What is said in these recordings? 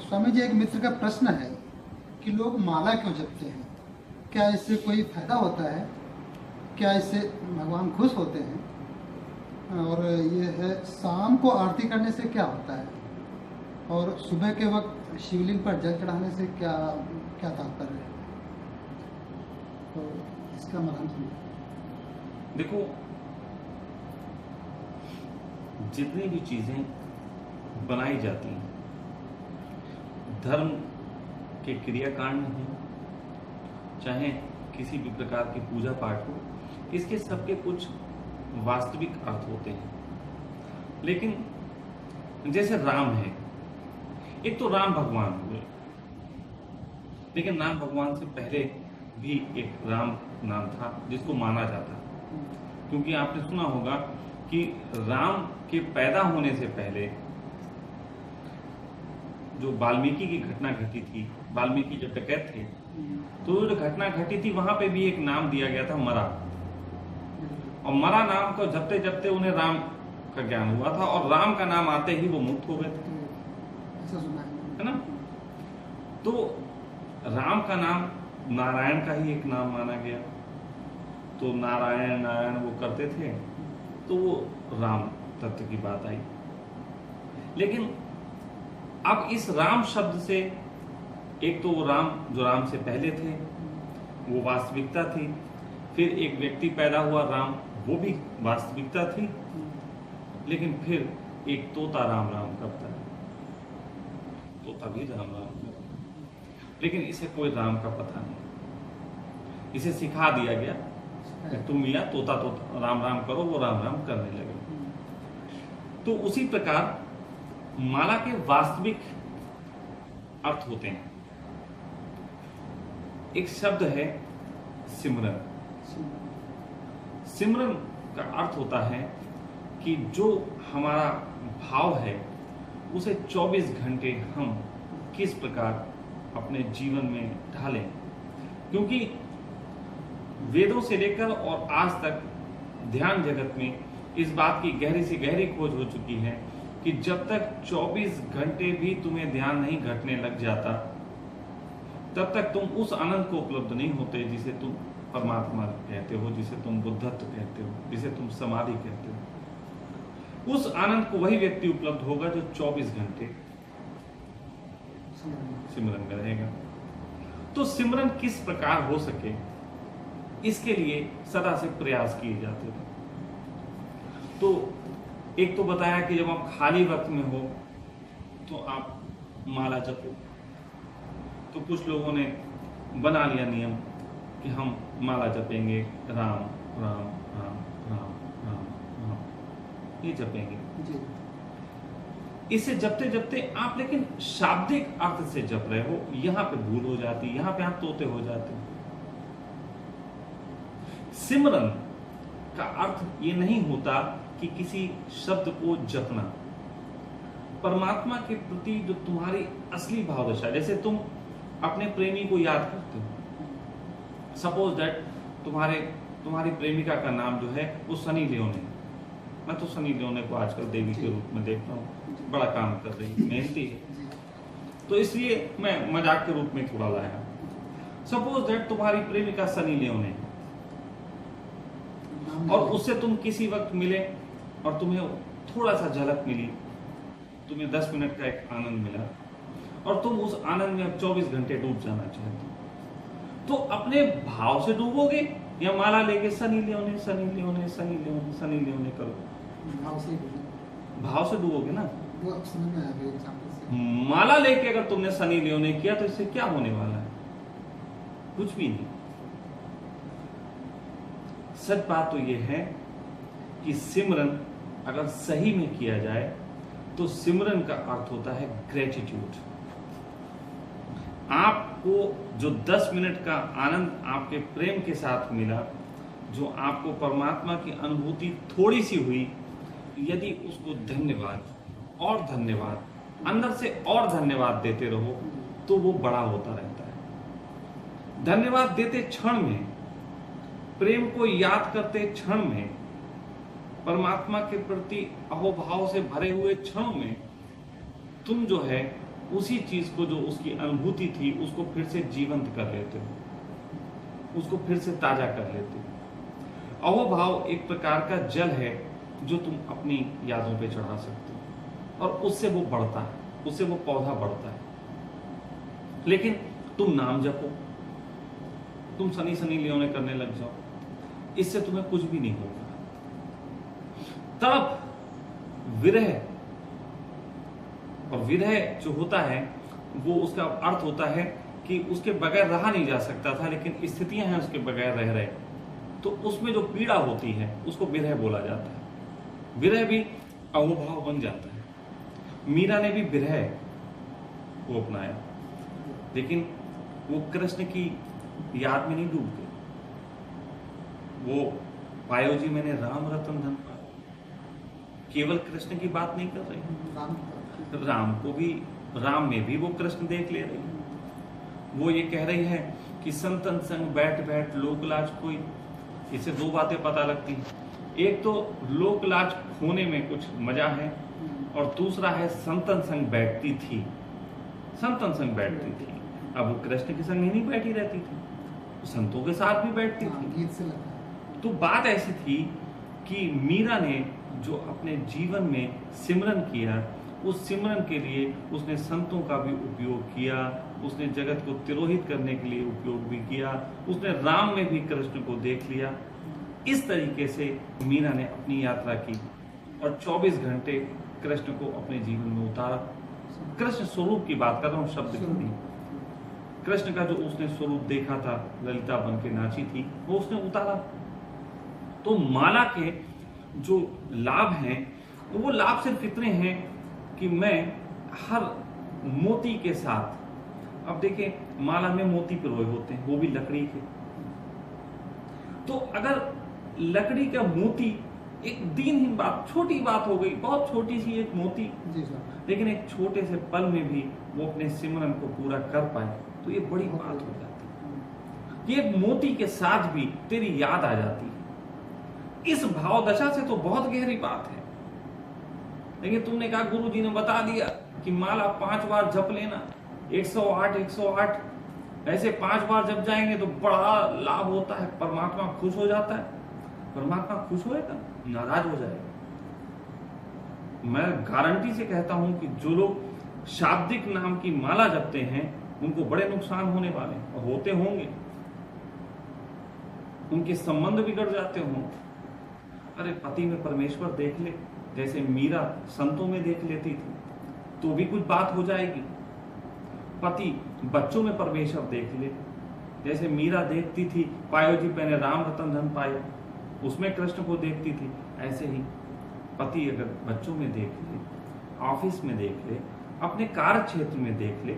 स्वामी जी, एक मित्र का प्रश्न है कि लोग माला क्यों जपते हैं? क्या इससे कोई फायदा होता है? क्या इससे भगवान खुश होते हैं? और ये है, शाम को आरती करने से क्या होता है? और सुबह के वक्त शिवलिंग पर जल चढ़ाने से क्या क्या तात्पर्य है? तो इसका मर्म सुनिए। देखो, जितनी भी चीजें बनाई जाती हैं धर्म के क्रियाकांड हो, चाहे किसी भी प्रकार की पूजा पाठ हो, इसके सबके कुछ वास्तविक अर्थ होते हैं। लेकिन जैसे राम है, एक तो राम भगवान हुए, लेकिन राम भगवान से पहले भी एक राम नाम था जिसको माना जाता, क्योंकि आपने सुना होगा कि राम के पैदा होने से पहले जो वाल्मीकि की घटना घटी थी, वाल्मीकि जब डकैत थे, तो जो घटना घटी थी वहां पे भी एक नाम दिया गया था, मरा। और मरा नाम को जपते जपते उन्हें राम का ज्ञान हुआ था, और राम का नाम आते ही वो मुक्त हो गए थे, है ना। तो राम का नाम नारायण का ही एक नाम माना गया, तो नारायण नारायण वो करते थे, तो वो राम तत्व की बात आई। लेकिन अब इस राम शब्द से, एक तो वो राम जो राम से पहले थे वो वास्तविकता थी, फिर एक व्यक्ति पैदा हुआ राम, वो भी वास्तविकता थी, लेकिन फिर एक तोता राम राम करता है, तोता भी राम राम करता है, लेकिन इसे कोई राम का पता नहीं, इसे सिखा दिया गया तुम मियाँ तोता तोता राम राम करो, वो राम राम करने लगे। तो उसी प्रकार माला के वास्तविक अर्थ होते हैं। एक शब्द है सिमरन। सिमरन का अर्थ होता है कि जो हमारा भाव है उसे 24 घंटे हम किस प्रकार अपने जीवन में ढालें, क्योंकि वेदों से लेकर और आज तक ध्यान जगत में इस बात की गहरी से गहरी खोज हो चुकी है कि जब तक 24 घंटे भी तुम्हें ध्यान नहीं घटने लग जाता, तब तक तुम उस आनंद को उपलब्ध नहीं होते जिसे तुम परमात्मा कहते हो, जिसे तुम बुद्धत्व कहते हो, जिसे तुम समाधि कहते हो। उस आनंद को वही व्यक्ति उपलब्ध होगा जो 24 घंटे सिमरन में रहेगा। तो सिमरन किस प्रकार हो सके, इसके लिए सदा से प्रयास किए जाते थे। तो एक तो बताया कि जब आप खाली वक्त में हो तो आप माला जपो। तो कुछ लोगों ने बना लिया नियम कि हम माला जपेंगे, राम राम राम राम राम राम, ये जपेंगे। इसे जपते जपते आप लेकिन शाब्दिक अर्थ से जप रहे हो, यहां पे भूल हो जाती, यहां पे आप तोते हो जाते हो। सिमरन का अर्थ ये नहीं होता कि किसी शब्द को जपना। परमात्मा के प्रति जो तुम्हारी असली भाव दशा, जैसे तुम अपने प्रेमी को याद करते हो, सपोज दैट तुम्हारी प्रेमिका का नाम जो है वो सनी लियोन है। मैं तो सनी लियोन को आजकल देवी के रूप में देखता हूँ, बड़ा काम कर रही है, मेहनती है, तो इसलिए मैं मजाक के रूप में थोड़ा लाया। सपोज दैट तुम्हारी प्रेमिका सनी लियोन है और उससे तुम किसी वक्त मिले और तुम्हें थोड़ा सा झलक मिली, तुम्हें 10 मिनट का एक आनंद मिला और तुम उस आनंद में अब 24 घंटे डूब जाना चाहते हो, तो अपने भाव से डूबोगे या माला लेके सनी लियोने सनी लियोने सनी लियोने सनी लियोने करो? भाव से डूबोगे ना। वो अब समझ में आ गया एग्जांपल से। माला लेके अगर तुमने सनी लियोने किया तो इससे क्या होने वाला है? कुछ भी नहीं। सच बात तो यह है कि सिमरन अगर सही में किया जाए तो सिमरन का अर्थ होता है ग्रेटिट्यूड। आपको जो 10 मिनट का आनंद आपके प्रेम के साथ मिला, जो आपको परमात्मा की अनुभूति थोड़ी सी हुई, यदि उसको धन्यवाद और धन्यवाद, अंदर से और धन्यवाद देते रहो तो वो बड़ा होता रहता है। धन्यवाद देते क्षण में, प्रेम को याद करते क्षण में, परमात्मा के प्रति अहोभाव से भरे हुए क्षणों में तुम जो है उसी चीज को, जो उसकी अनुभूति थी, उसको फिर से जीवंत कर लेते हो, उसको फिर से ताजा कर लेते हो। अहोभाव एक प्रकार का जल है जो तुम अपनी यादों पे चढ़ा सकते हो, और उससे वो बढ़ता है, उससे वो पौधा बढ़ता है। लेकिन तुम नाम जपो, तुम सनी सनी लियोने करने लग जाओ, इससे तुम्हें कुछ भी नहीं होगा। तड़प, विरह, और विरह जो होता है वो उसका अर्थ होता है कि उसके बगैर रहा नहीं जा सकता था, लेकिन स्थितियां हैं उसके बगैर रह रहे, तो उसमें जो पीड़ा होती है उसको विरह बोला जाता है। विरह भी अहोभाव बन जाता है। मीरा ने भी विरह को अपनाया, लेकिन वो कृष्ण की याद में नहीं डूब गई। वो पायो जी मैंने राम रतन धन पाया, केवल कृष्ण की बात नहीं कर रही, राम को भी, राम में भी वो कृष्ण देख ले रही है। वो ये कह रही है कि संतन संग बैठ बैठ लोकलाज कोई। इससे दो बातें पता लगती हैं, एक तो लोकलाज खोने में कुछ मजा है, और दूसरा है संतन संग बैठती थी, संतन संग बैठती थी। अब वो कृष्ण के संग ही नहीं बैठी रहती थी, वो संतों के साथ भी बैठती थी। तो बात ऐसी थी कि मीरा ने जो अपने जीवन में सिमरन किया, उस सिमरन के लिए उसने संतों का भी उपयोग किया, उसने जगत को तिरोहित करने के लिए उपयोग भी किया, उसने राम में भी कृष्ण को देख लिया। इस तरीके से मीरा ने अपनी यात्रा की और 24 घंटे कृष्ण को अपने जीवन में उतारा। कृष्ण स्वरूप की बात कर रहा हूं, शब्द की नहीं। कृष्ण का जो उसने स्वरूप देखा था, ललिता बन के नाची थी, वो उसने उतारा। तो माला के जो लाभ हैं, वो लाभ सिर्फ इतने हैं कि मैं हर मोती के साथ, अब देखिए माला में मोती पिरोए होते हैं, वो भी लकड़ी के। तो अगर लकड़ी का मोती, एक दीनहीन बात, छोटी बात हो गई, बहुत छोटी सी एक मोती, लेकिन एक छोटे से पल में भी वो अपने सिमरन को पूरा कर पाए, तो ये बड़ी बात हो जाती है। ये मोती के साथ भी तेरी याद आ जाती है। इस भाव दशा से तो बहुत गहरी बात है। लेकिन तुमने कहा गुरु जी ने बता दिया कि माला 5 बार जप लेना, 108 108 ऐसे 5 बार जप जाएंगे तो बड़ा लाभ होता है, परमात्मा खुश हो जाता है। परमात्मा खुश होएगा, नाराज हो जाएगा। मैं गारंटी से कहता हूं कि जो लोग शाब्दिक नाम की माला जपते हैं, उनको बड़े नुकसान होने वाले हैं, और होते होंगे। उनके संबंध बिगड़ जाते होंगे। अरे पति में परमेश्वर देख ले, जैसे मीरा संतों में देख लेती थी, तो भी कुछ बात हो जाएगी। पति बच्चों में परमेश्वर देख ले, जैसे मीरा देखती थी पायो जी मैंने राम रतन धन पाया, उसमें कृष्ण को देखती थी। ऐसे ही पति अगर बच्चों में देख ले, ऑफिस में देख ले, अपने कार्य क्षेत्र में देख ले,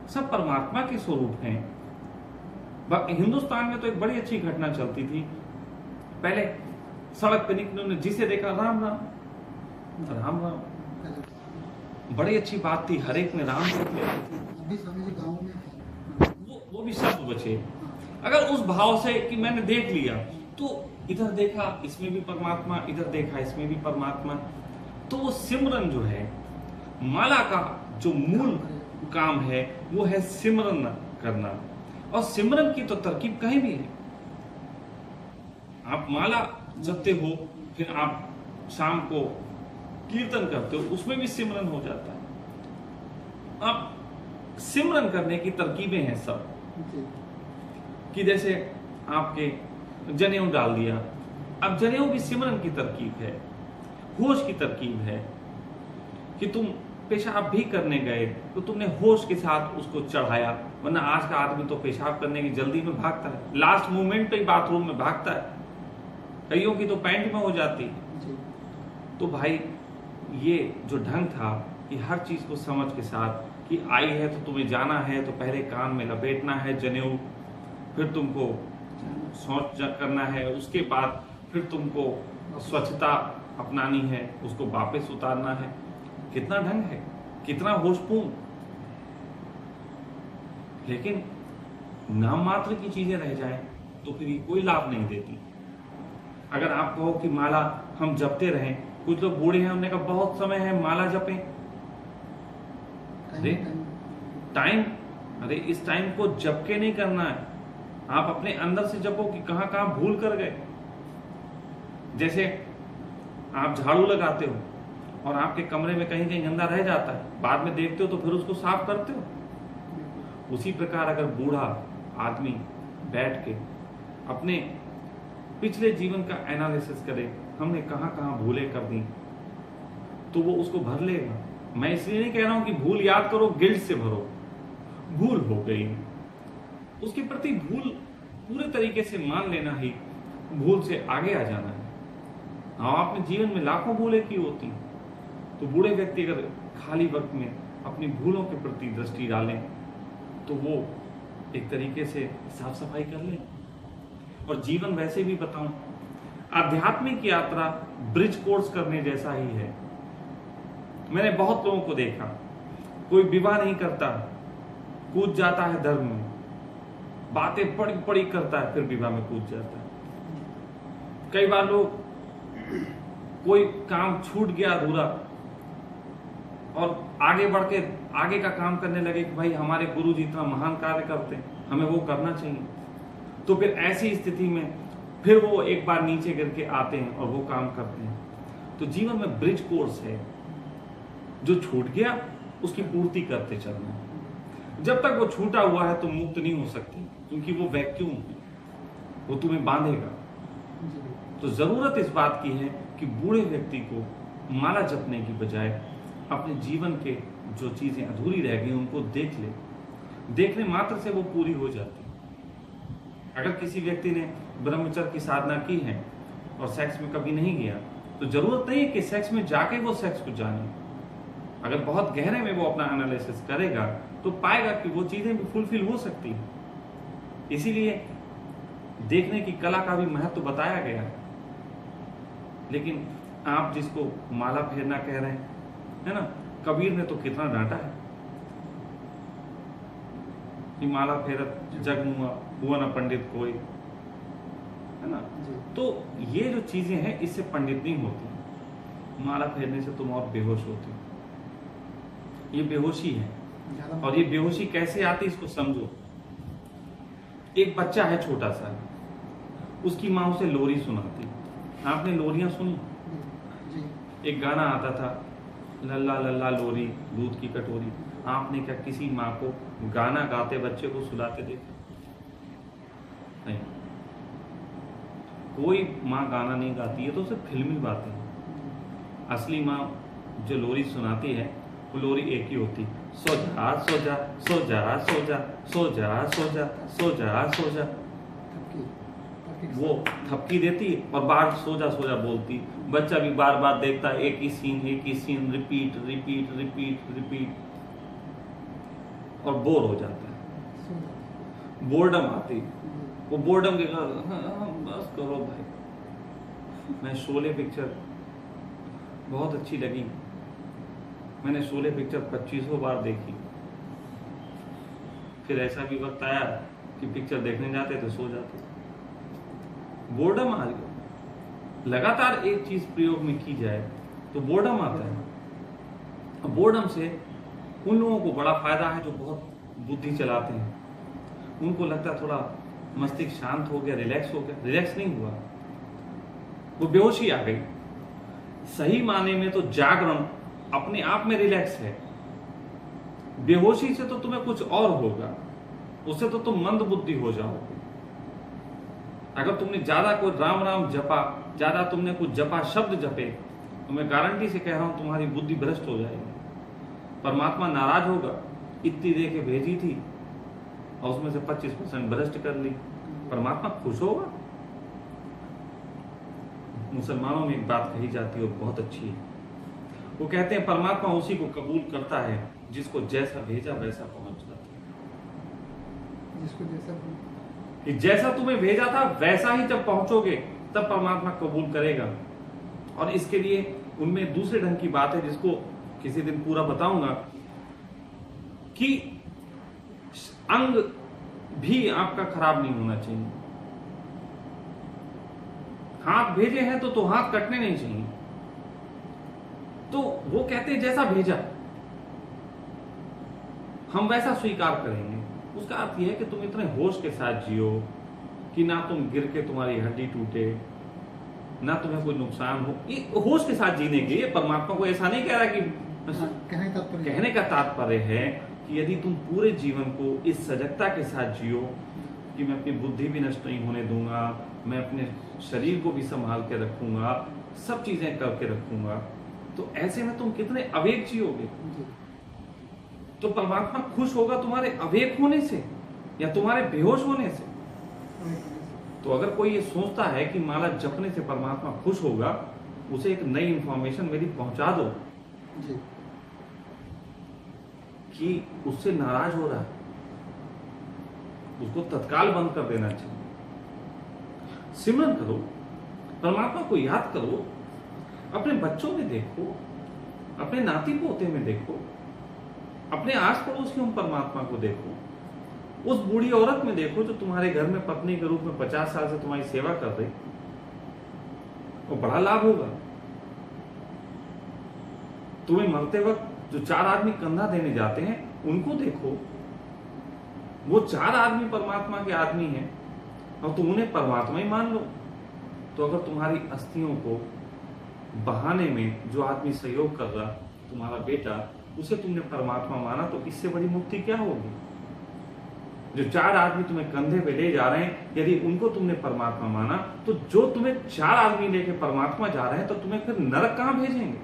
सब परमात्मा के स्वरूप हैं। हिंदुस्तान में तो एक बड़ी अच्छी घटना चलती थी। पहले सड़क पे निकले, जिसे देखा राम राम राम राम, बड़ी अच्छी बात थी, हर एक में राम देख लेते थे। वो भी शब्द बचे। अगर उस भाव से कि मैंने देख लिया, तो इधर देखा इसमें भी परमात्मा, इधर देखा इसमें भी परमात्मा, तो वो सिमरन जो है, माला का जो मूल काम है वो है सिमरन करना। और सिमरन की तो तरकीब कहीं भी है। आप माला जपते हो, फिर आप शाम को कीर्तन करते हो, उसमें भी सिमरन हो जाता है। अब सिमरन करने की तरकीबें हैं सब, कि जैसे आपके जनेऊ डाल दिया, अब जनेऊ भी सिमरन की तरकीब है, होश की तरकीब है। कि तुम पेशाब भी करने गए तो तुमने होश के साथ उसको चढ़ाया, वरना आज का आदमी तो पेशाब करने की जल्दी में भागता है, लास्ट मोमेंट पे ही बाथरूम में भागता है, कईयों की तो पैंट में हो जाती है। तो भाई ये जो ढंग था कि हर चीज को समझ के साथ, कि आई है तो तुम्हें जाना है तो पहले कान में लपेटना है जनेऊ, फिर तुमको शौच करना है, उसके बाद फिर तुमको स्वच्छता अपनानी है, उसको वापस उतारना है। कितना ढंग है, कितना होशपूर्ण। लेकिन नाम मात्र की चीजें रह जाएं तो फिर ये कोई लाभ नहीं देती। अगर आप कहो कि माला हम जपते रहें, कुछ लोग बूढ़े हैं, उन्होंने कहा बहुत समय है माला जपें। अरे टाइम, अरे इस टाइम को जप के नहीं करना है, आप अपने अंदर से जपो कि कहां कहां भूल कर गए। जैसे आप झाड़ू लगाते हो और आपके कमरे में कहीं कहीं गंदा रह जाता है, बाद में देखते हो तो फिर उसको साफ करते हो। उसी प्रकार अगर बूढ़ा आदमी बैठ के अपने पिछले जीवन का एनालिसिस करे, हमने कहां कहां भूलें कर दी, तो वो उसको भर लेगा। मैं इसलिए नहीं कह रहा हूं कि भूल याद करो, गिल्ट से भरो। भूल हो गई, उसके प्रति भूल पूरे तरीके से मान लेना ही भूल से आगे आ जाना है। हाँ, आपने जीवन में लाखों भूलें की होती, तो बूढ़े व्यक्ति अगर खाली वक्त में अपनी भूलों के प्रति दृष्टि डालें तो वो एक तरीके से साफ सफाई कर लें। और जीवन वैसे भी बताऊं, आध्यात्मिक यात्रा ब्रिज कोर्स करने जैसा ही है। मैंने बहुत लोगों को देखा, कोई विवाह नहीं करता, कूद जाता है धर्म में, बातें बड़ी बड़ी करता है, फिर विवाह में कूद जाता है। कई बार लोग कोई काम छूट गया अधूरा और आगे बढ़ के आगे का काम करने लगे कि भाई हमारे गुरु जी इतना महान कार्य करते हैं, हमें वो करना चाहिए। तो फिर ऐसी स्थिति में फिर वो एक बार नीचे गिर के आते हैं और वो काम करते हैं। तो जीवन में ब्रिज कोर्स है, जो छूट गया उसकी पूर्ति करते चलना है। जब तक वो छूटा हुआ है तो मुक्त नहीं हो सकती, क्योंकि वो वैक्यूम है, वो तुम्हें बांधेगा। तो जरूरत इस बात की है कि बूढ़े व्यक्ति को माला जपने की बजाय अपने जीवन के जो चीजें अधूरी रह गई उनको देख ले। देखने मात्र से वो पूरी हो जाती है। अगर किसी व्यक्ति ने ब्रह्मचर्य की साधना की है और सेक्स में कभी नहीं गया, तो जरूरत नहीं है कि सेक्स में जाके वो सेक्स को जाने। अगर बहुत गहरे में वो अपना एनालिसिस करेगा तो पाएगा कि वो चीजें भी फुलफिल हो सकती है। इसीलिए देखने की कला का भी महत्व बताया गया है। लेकिन आप जिसको माला फेरना कह रहे हैं, है ना, कबीर ने तो कितना डांटा है कि माला फेरत जग मुआ हुआ ना पंडित कोई, है ना। तो ये जो चीजें हैं इससे पंडित नहीं होती। माला फेरने से तुम और बेहोश होते हो, ये बेहोशी है। और ये बेहोशी कैसे आती इसको समझो। एक बच्चा है छोटा सा, उसकी माँ उसे लोरी सुनाती। आपने लोरियां सुनी? एक गाना आता था, लल्ला लल्ला लोरी दूध की कटोरी। आपने क्या किसी माँ को गाना गाते बच्चे को सुलाते देखा? नहीं, कोई माँ गाना नहीं गाती है, तो उसे फिल्मी बातें हैं। असली माँ जो लोरी सुनाती है वो लोरी एक ही होती, सो जा सो जा सो जा सो जा सो जा सो जा सो जा सो जा। वो थपकी देती और बार सो जा बोलती। बच्चा भी बार बार देखता है एक ही scene repeat repeat repeat repeat और बोर हो जाता है, बोर्डम आती। वो बोर्डम के बस करो भाई। मैं शोले पिक्चर बहुत अच्छी लगी, मैंने शोले पिक्चर 2500 बार देखी। फिर ऐसा भी वक्त आया कि पिक्चर देखने जाते तो सो जाते। बोर्डम आ गया। लगातार एक चीज प्रयोग में की जाए तो बोर्डम आता है। बोर्डम से उन लोगों को बड़ा फायदा है जो बहुत बुद्धि चलाते हैं। उनको लगता है थोड़ा मस्तिष्क शांत हो गया, रिलैक्स हो गया। रिलैक्स नहीं हुआ, वो बेहोशी आ गई। सही माने में तो जागरण अपने आप में रिलैक्स है। बेहोशी से तो तुम्हें कुछ और होगा, उससे तो तुम मंद बुद्धि हो जाओगे। अगर तुमने ज्यादा कोई राम राम जपा, ज्यादा तुमने कुछ जपा, शब्द जपे, तो मैं गारंटी से कह रहा हूं तुम्हारी बुद्धि भ्रष्ट हो जाएगी। परमात्मा नाराज होगा। इतनी दे के भेजी थी और उसमें से 25% भ्रष्ट कर ली, परमात्मा खुश होगा? मुसलमानों में एक बात कही जाती है वो बहुत अच्छी है। वो कहते हैं परमात्मा उसी को कबूल करता है जिसको जैसा भेजा वैसा पहुंच जाता है। जिसको जैसा कि जैसा तुम्हें भेजा था वैसा ही जब पहुंचोगे तब परमात्मा कबूल करेगा। और इसके लिए उनमें दूसरे ढंग की बात है जिसको किसी दिन पूरा बताऊंगा, कि अंग भी आपका खराब नहीं होना चाहिए। हाथ भेजे हैं तो हाथ कटने नहीं चाहिए। तो वो कहते हैं जैसा भेजा, हम वैसा स्वीकार करेंगे। उसका अर्थ यह है कि तुम इतने होश के साथ जियो कि ना तुम गिर के तुम्हारी हड्डी टूटे, ना तुम्हें कोई नुकसान हो। ये होश के साथ जीने के लिए परमात्मा को ऐसा नहीं कह रहा कि कहने का तात्पर्य है कि यदि तुम पूरे जीवन को इस सजगता के साथ जियो कि मैं अपनी बुद्धि भी नष्ट नहीं होने दूंगा, मैं अपने शरीर को भी संभाल के रखूंगा, सब चीजें करके रखूंगा, तो ऐसे में तुम कितने अवेक जियोगे। तो परमात्मा खुश होगा तुम्हारे अवेक होने से या तुम्हारे बेहोश होने से। तो अगर कोई ये सोचता है कि माला जपने से परमात्मा खुश होगा, उसे एक नई इंफॉर्मेशन मेरी पहुंचा दो जी। कि उससे नाराज हो रहा है, उसको तत्काल बंद कर देना चाहिए। सिमरन करो, परमात्मा को याद करो, अपने बच्चों में देखो, अपने नाती पोते में देखो, अपने आस पड़ोसियों में परमात्मा को देखो, उस बूढ़ी औरत में देखो जो तुम्हारे घर में पत्नी के रूप में 50 साल से तुम्हारी सेवा कर रही, वो बड़ा लाभ होगा। तुम्हें मरते वक्त जो 4 आदमी कंधा देने जाते हैं उनको देखो, वो 4 आदमी परमात्मा के आदमी हैं और तुम उन्हें परमात्मा ही मान लो। तो अगर तुम्हारी अस्थियों को बहाने में जो आदमी सहयोग कर रहा, तुम्हारा बेटा, उसे तुमने परमात्मा माना, तो इससे बड़ी मुक्ति क्या होगी। जो 4 आदमी तुम्हें कंधे पे ले जा रहे हैं, यदि उनको तुमने परमात्मा माना, तो जो तुम्हें 4 आदमी लेके परमात्मा जा रहे हैं, तो तुम्हें फिर नरक कहां भेजेंगे।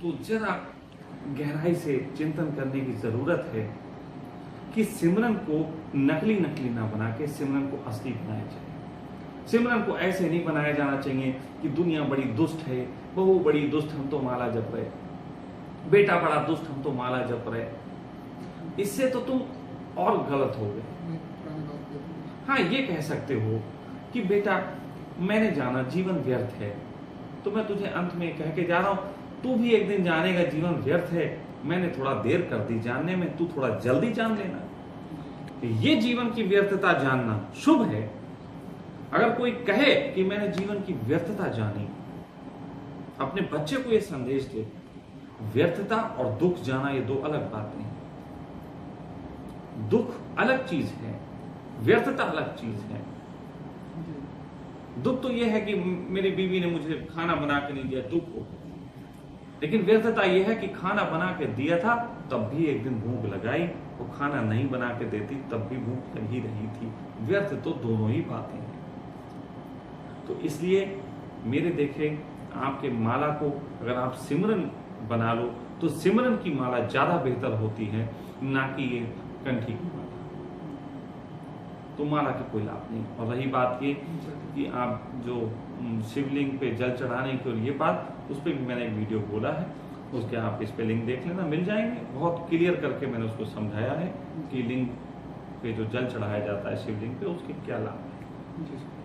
तो जरा गहराई से चिंतन करने की जरूरत है कि सिमरन को नकली ना बना के सिमरन को असली बनाया जाए। सिमरन को ऐसे नहीं बनाया जाना चाहिए कि दुनिया बड़ी दुष्ट है, बहू बड़ी दुष्ट, हम तो माला जप रहे, बेटा बड़ा दुष्ट, हम तो माला जप रहे। इससे तो तुम और गलत हो गए। हाँ, ये कह सकते हो कि बेटा मैंने जाना जीवन व्यर्थ है, तो मैं तुझे अंत में कह के जा रहा हूं, तू भी एक दिन जानेगा जीवन व्यर्थ है, मैंने थोड़ा देर कर दी जानने में, तू थोड़ा जल्दी जान लेना। ये जीवन की व्यर्थता जानना शुभ है। अगर कोई कहे कि मैंने जीवन की व्यर्थता जानी, अपने बच्चे को यह संदेश दे, व्यर्थता और दुख जाना ये 2 अलग बातें हैं। दुख अलग चीज है, व्यर्थता अलग चीज है। दुख तो यह है कि मेरी बीवी ने मुझे खाना बना के नहीं दिया, दुख हो। लेकिन व्यर्थता यह है कि खाना बना के दिया था, तब भी एक दिन भूख लगाई, वो खाना नहीं बना के देती तब भी भूख लगी रही थी। व्यर्थ तो दोनों ही बातें हैं। तो इसलिए मेरे देखे आपके माला को अगर आप सिमरन बना लो, तो सिमरन की माला ज्यादा बेहतर होती है, ना कि ये कंठी की माला। तो माला के कोई लाभ नहीं। और रही बात ये कि आप जो शिवलिंग पे जल चढ़ाने की, और ये बात, उस पर भी मैंने एक वीडियो बोला है, उसके आप इस पे लिंक देख लेना, मिल जाएंगे। बहुत क्लियर करके मैंने उसको समझाया है कि लिंग पे जो जल चढ़ाया जाता है शिवलिंग पे, उसके क्या लाभ है।